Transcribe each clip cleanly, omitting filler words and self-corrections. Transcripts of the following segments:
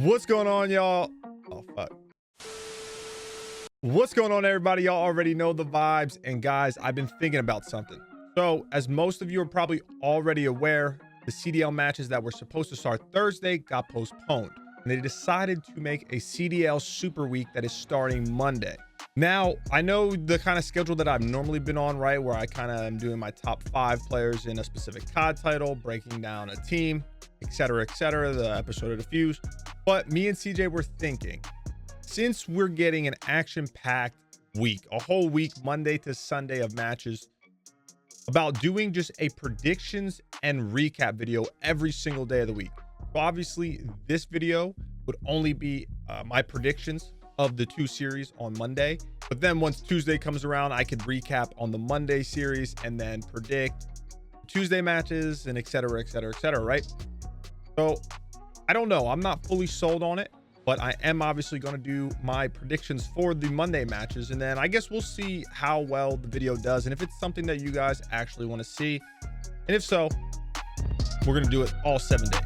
What's going on, y'all? Oh, fuck. What's going on, everybody? Y'all already know the vibes. And guys, I've been thinking about something. So, as most of you are probably already aware, the CDL matches that were supposed to start Thursday got postponed. And they decided to make a Cdl Superweek that is starting Monday. Now, I know the kind of schedule that I've normally been on, right? Where I kind of am doing my top 5 players in a specific COD title, breaking down a team, etc., the episode of the Fuse. But me and CJ were thinking, since we're getting an action-packed week, a whole week, Monday to Sunday of matches, about doing just a predictions and recap video every single day of the week. So obviously, this video would only be my predictions of the 2 series on Monday. But then once Tuesday comes around, I could recap on the Monday series and then predict Tuesday matches and etc., right? So I don't know. I'm not fully sold on it, but I am obviously going to do my predictions for the Monday matches. And then I guess we'll see how well the video does and if it's something that you guys actually want to see. And if so, we're going to do it all 7 days.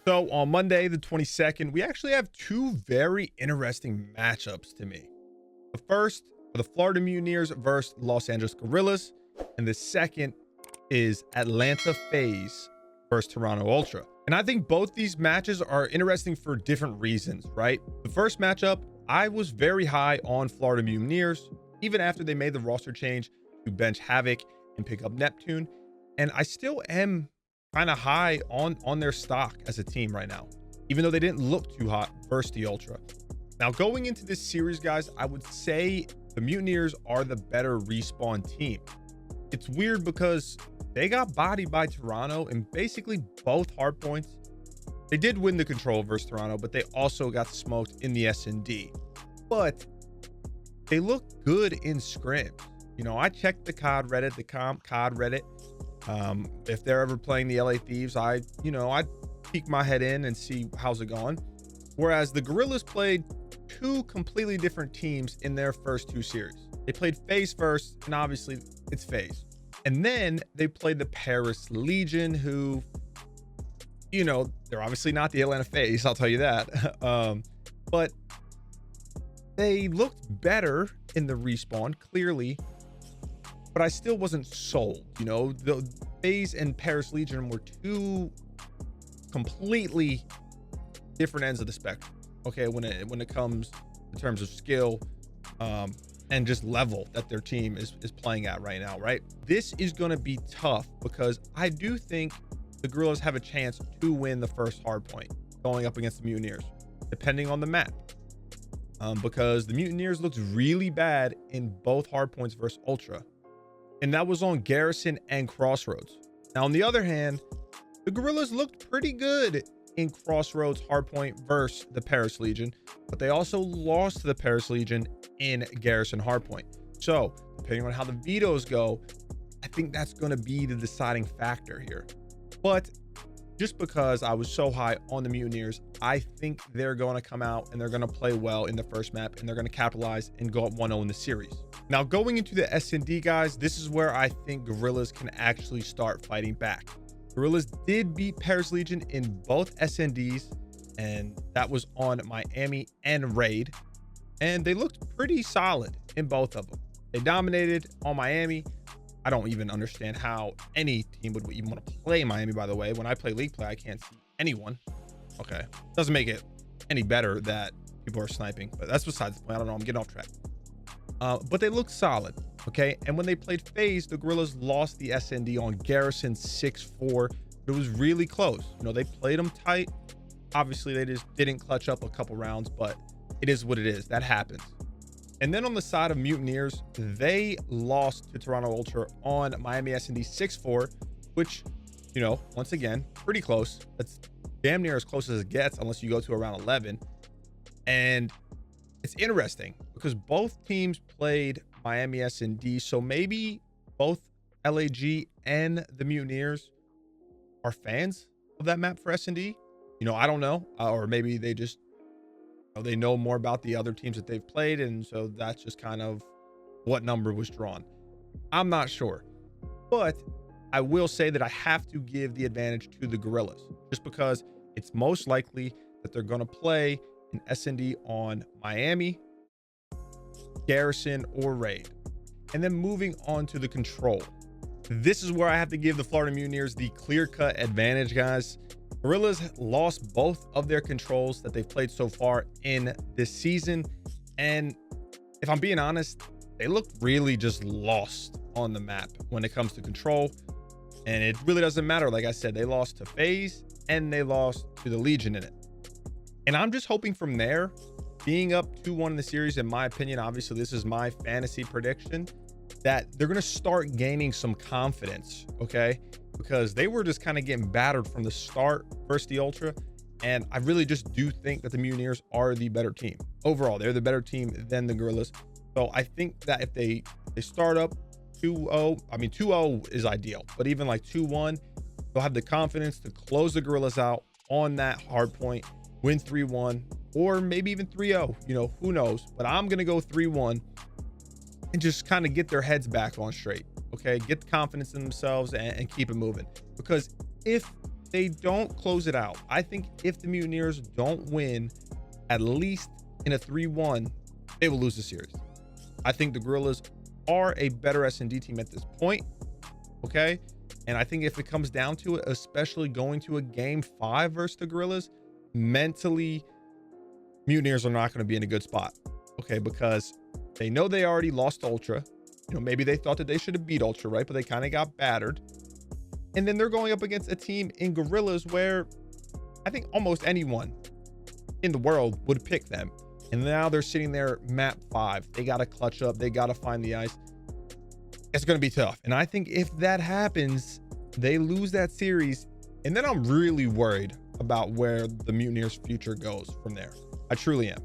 So on Monday, the 22nd, we actually have 2 very interesting matchups to me. The first are the Florida Mutineers versus Los Angeles Guerrillas. And the second is Atlanta FaZe versus Toronto Ultra. And I think both these matches are interesting for different reasons, right? The first matchup, I was very high on Florida Mutineers, even after they made the roster change to bench Havoc and pick up Neptune. And I still am kind of high on their stock as a team right now, even though they didn't look too hot versus the Ultra. Now, going into this series, guys, I would say the Mutineers are the better respawn team. It's weird because they got bodied by Toronto in basically both hardpoints. They did win the control versus Toronto, but they also got smoked in the S&D. But they look good in scrims. You know, I checked the COD Reddit, COD Reddit. If they're ever playing the LA Thieves, I'd peek my head in and see how's it going. Whereas the Guerrillas played 2 completely different teams in their first 2 series. They played FaZe first, and obviously it's FaZe. And then they played the Paris Legion, who, you know, they're obviously not the Atlanta FaZe, I'll tell you that. But they looked better in the respawn, clearly. But I still wasn't sold. You know, the FaZe and Paris Legion were 2 completely different ends of the spectrum. Okay, when it comes in terms of skill, and just level that their team is playing at right now, right? This is going to be tough because I do think the Guerrillas have a chance to win the first hardpoint going up against the Mutineers, depending on the map. Because the Mutineers looked really bad in both hardpoints versus Ultra. And that was on Garrison and Crossroads. Now, on the other hand, the Guerrillas looked pretty good in Crossroads hardpoint versus the Paris Legion, but they also lost to the Paris Legion in Garrison hardpoint. So depending on how the vetoes go, I think that's going to be the deciding factor here. But just because I was so high on the Mutineers, I think they're going to come out and they're going to play well in the first map, and they're going to capitalize and go up 1-0 in the series. Now, going into the S&D, guys, this is where I think Guerrillas can actually start fighting back. Guerrillas did beat Paris Legion in both S&Ds, and that was on Miami and Raid. And they looked pretty solid in both of them. They dominated on Miami. I don't even understand how any team would even want to play Miami, by the way. When I play League Play, I can't see anyone. Okay. Doesn't make it any better that people are sniping, but that's besides the point. I don't know. I'm getting off track. But they looked solid. Okay. And when they played FaZe, the Guerrillas lost the S&D on Garrison 6-4. It was really close. You know, they played them tight. Obviously, they just didn't clutch up a couple rounds, but it is what it is. That happens. And then on the side of Mutineers, they lost to Toronto Ultra on Miami S&D 6-4, which, you know, once again, pretty close. That's damn near as close as it gets unless you go to around 11. And it's interesting because both teams played Miami S&D. So maybe both LAG and the Mutineers are fans of that map for S&D. You know, I don't know. Or maybe they just, they know more about the other teams that they've played, and so that's just kind of what number was drawn. I'm not sure, but I will say that I have to give the advantage to the Guerrillas just because it's most likely that they're going to play an S&D on Miami, Garrison, or Raid. And then moving on to the control. This is where I have to give the Florida Mutineers the clear-cut advantage, guys. Gorillas lost both of their controls that they've played so far in this season. And if I'm being honest, they look really just lost on the map when it comes to control. And it really doesn't matter. Like I said, they lost to FaZe and they lost to the Legion in it. And I'm just hoping from there, being up 2-1 in the series, in my opinion, obviously this is my fantasy prediction, that they're going to start gaining some confidence, okay? Because they were just kind of getting battered from the start versus the Ultra. And I really just do think that the Mutineers are the better team. Overall, they're the better team than the Gorillas. So I think that if they start up 2-0, I mean, 2-0 is ideal, but even like 2-1, they'll have the confidence to close the Gorillas out on that hard point, win 3-1, or maybe even 3-0, you know, who knows? But I'm going to go 3-1 and just kind of get their heads back on straight. Okay, get the confidence in themselves and keep it moving. Because if they don't close it out, I think if the Mutineers don't win at least in a 3-1, they will lose the series. I think the Gorillas are a better S&D team at this point. Okay, and I think if it comes down to it, especially going to a game 5 versus the Gorillas, mentally, Mutineers are not going to be in a good spot. Okay, because they know they already lost Ultra. You know, maybe they thought that they should have beat Ultra, right? But they kind of got battered. And then they're going up against a team in Gorillas where I think almost anyone in the world would pick them. And now they're sitting there map 5. They got to clutch up. They got to find the ice. It's going to be tough. And I think if that happens, they lose that series. And then I'm really worried about where the Mutineers' future goes from there. I truly am.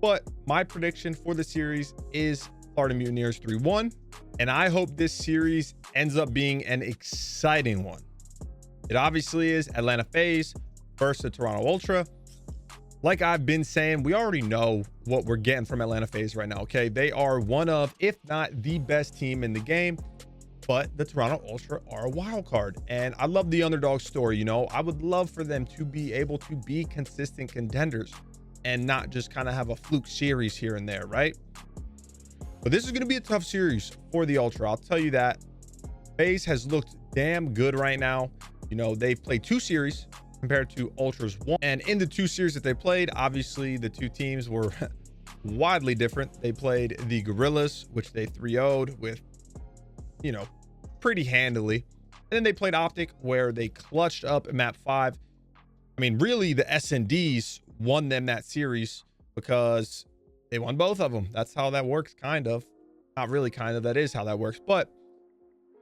But my prediction for the series is Florida Mutineers 3-1. And I hope this series ends up being an exciting one. It obviously is Atlanta FaZe versus the Toronto Ultra. Like I've been saying, we already know what we're getting from Atlanta FaZe right now, okay? They are one of, if not the best team in the game, but the Toronto Ultra are a wild card. And I love the underdog story, you know? I would love for them to be able to be consistent contenders and not just kind of have a fluke series here and there, right? But this is going to be a tough series for the Ultra. I'll tell you that. FaZe has looked damn good right now. You know, they've played 2 series compared to Ultra's 1. And in the 2 series that they played, obviously the 2 teams were widely different. They played the Gorillas, which they 3-0'd with, you know, pretty handily. And then they played Optic, where they clutched up in map 5. I mean, really, the S&Ds won them that series because they won both of them. That's how that works, kind of. Not really kind of, that is how that works. But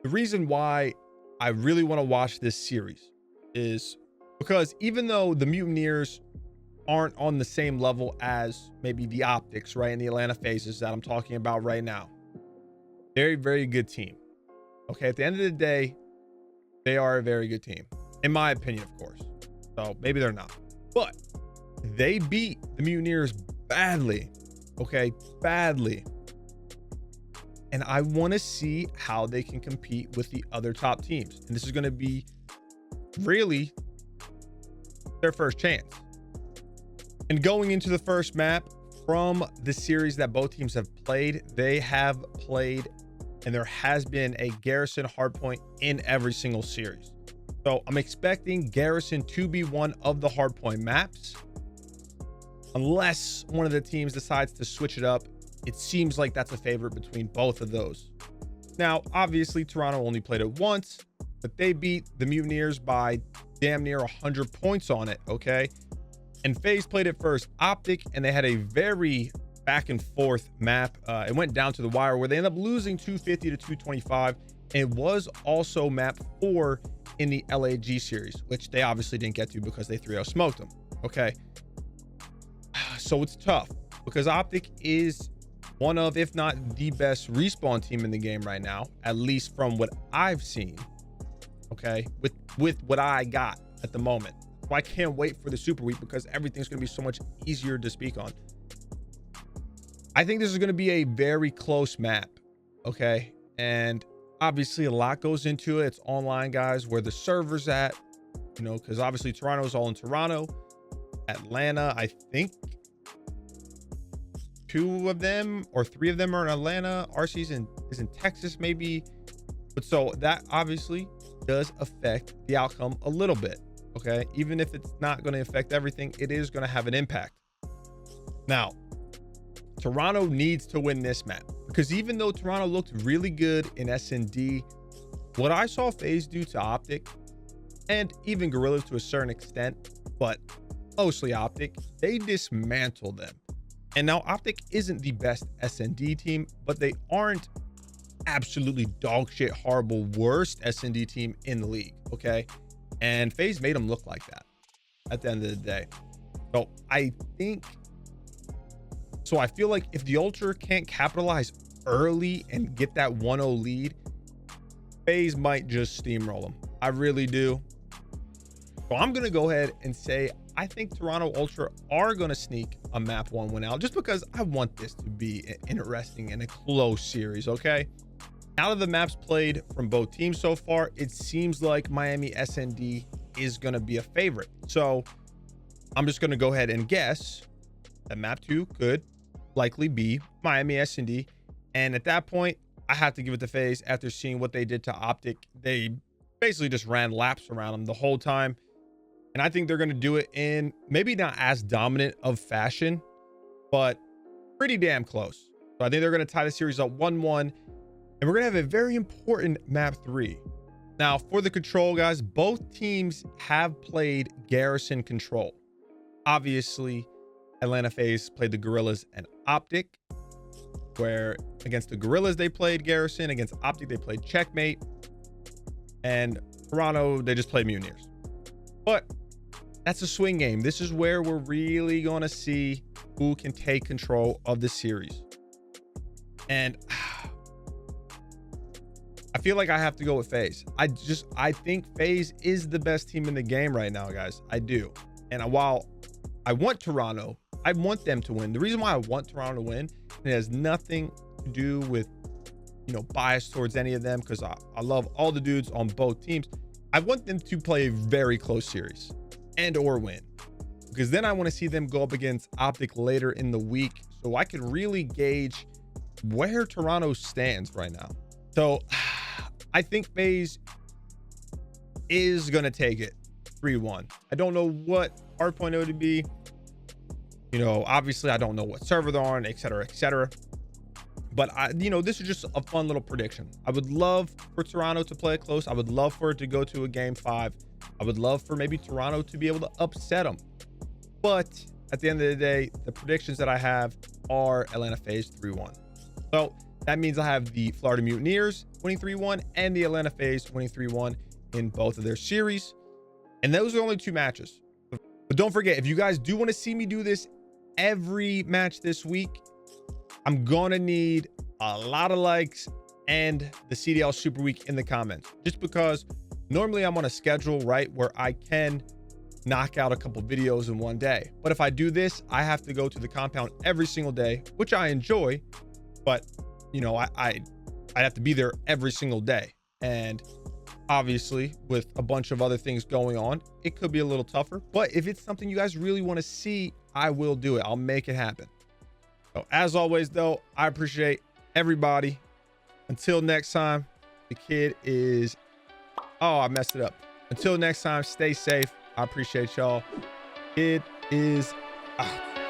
the reason why I really want to watch this series is because even though the Mutineers aren't on the same level as maybe the Optics, right, and the Atlanta FaZes that I'm talking about right now, very, very good team. Okay, at the end of the day, they are a very good team, in my opinion, of course. So maybe they're not, but they beat the Mutineers badly. Okay, badly. And I want to see how they can compete with the other top teams. And this is going to be really their first chance. And going into the first map from the series that both teams have played, they have played, and there has been a Garrison hardpoint in every single series. So I'm expecting Garrison to be one of the hardpoint maps, unless one of the teams decides to switch it up. It seems like that's a favorite between both of those. Now, obviously, Toronto only played it once, but they beat the Mutineers by damn near 100 points on it, okay? And FaZe played it first Optic, and they had a very back and forth map. It went down to the wire where they ended up losing 250 to 225. It was also map 4 in the LAG series, which they obviously didn't get to because they 3-0 smoked them, okay? So it's tough because Optic is one of, if not the best respawn team in the game right now, at least from what I've seen, okay, with what I got at the moment. So I can't wait for the Super Week because everything's going to be so much easier to speak on. I think this is going to be a very close map, okay? And obviously a lot goes into it. It's online, guys, where the server's at. you know, because obviously Toronto's all in Toronto. Atlanta, I think 2 of them or 3 of them are in Atlanta. RC's is in Texas, maybe. But so that obviously does affect the outcome a little bit. Okay. Even if it's not going to affect everything, it is going to have an impact. Now, Toronto needs to win this map because even though Toronto looked really good in S&D, what I saw FaZe do to Optic and even Gorillas to a certain extent, but mostly Optic, they dismantled them. And now Optic isn't the best S&D team, but they aren't absolutely dog shit, horrible, worst S&D team in the league. Okay. And FaZe made them look like that at the end of the day. So I feel like if the Ultra can't capitalize early and get that 1-0 lead, FaZe might just steamroll them. I really do. So I'm going to go ahead and say I think Toronto Ultra are going to sneak a map 1 win out just because I want this to be interesting and a close series. Okay. Out of the maps played from both teams so far, it seems like Miami S&D is going to be a favorite. So I'm just going to go ahead and guess that map 2 could likely be Miami S&D. And at that point, I have to give it to FaZe after seeing what they did to Optic. They basically just ran laps around them the whole time. And I think they're going to do it in maybe not as dominant of fashion, but pretty damn close. So I think they're going to tie the series up 1-1. And we're going to have a very important map 3. Now, for the control, guys, both teams have played Garrison control. Obviously, Atlanta FaZe played the Gorillas and Optic, where against the Gorillas, they played Garrison. Against Optic, they played Checkmate. And Toronto, they just played Mutineers. But that's a swing game. This is where we're really going to see who can take control of the series. And I feel like I have to go with FaZe. I think FaZe is the best team in the game right now, guys. I do. And while I want Toronto, I want them to win. The reason why I want Toronto to win, it has nothing to do with, you know, bias towards any of them, because I love all the dudes on both teams. I want them to play a very close series and or win, because then I want to see them go up against Optic later in the week so I can really gauge where Toronto stands right now. So I think FaZe is going to take it 3-1. I don't know what hardpoint it would be. You know, obviously I don't know what server they're on, et cetera, et cetera. But you know, this is just a fun little prediction. I would love for Toronto to play it close. I would love for it to go to a game 5. I would love for maybe Toronto to be able to upset them. But at the end of the day, the predictions that I have are Atlanta FaZe 3-1. So that means I have the Florida Mutineers winning 3-1 and the Atlanta FaZe winning 3-1 in both of their series. And those are only 2 matches. But don't forget, if you guys do want to see me do this every match this week, I'm gonna need a lot of likes and the Cdl Superweek in the comments, just because normally I'm on a schedule, right, where I can knock out a couple videos in one day. But if I do this, I have to go to the compound every single day, which I enjoy, but you know, I'd have to be there every single day. And obviously with a bunch of other things going on, it could be a little tougher. But if it's something you guys really want to see, I will do it. I'll make it happen. So as always, though, I appreciate everybody. Until next time, the kid is... Oh, I messed it up. Until next time, stay safe. I appreciate y'all. Kid is out.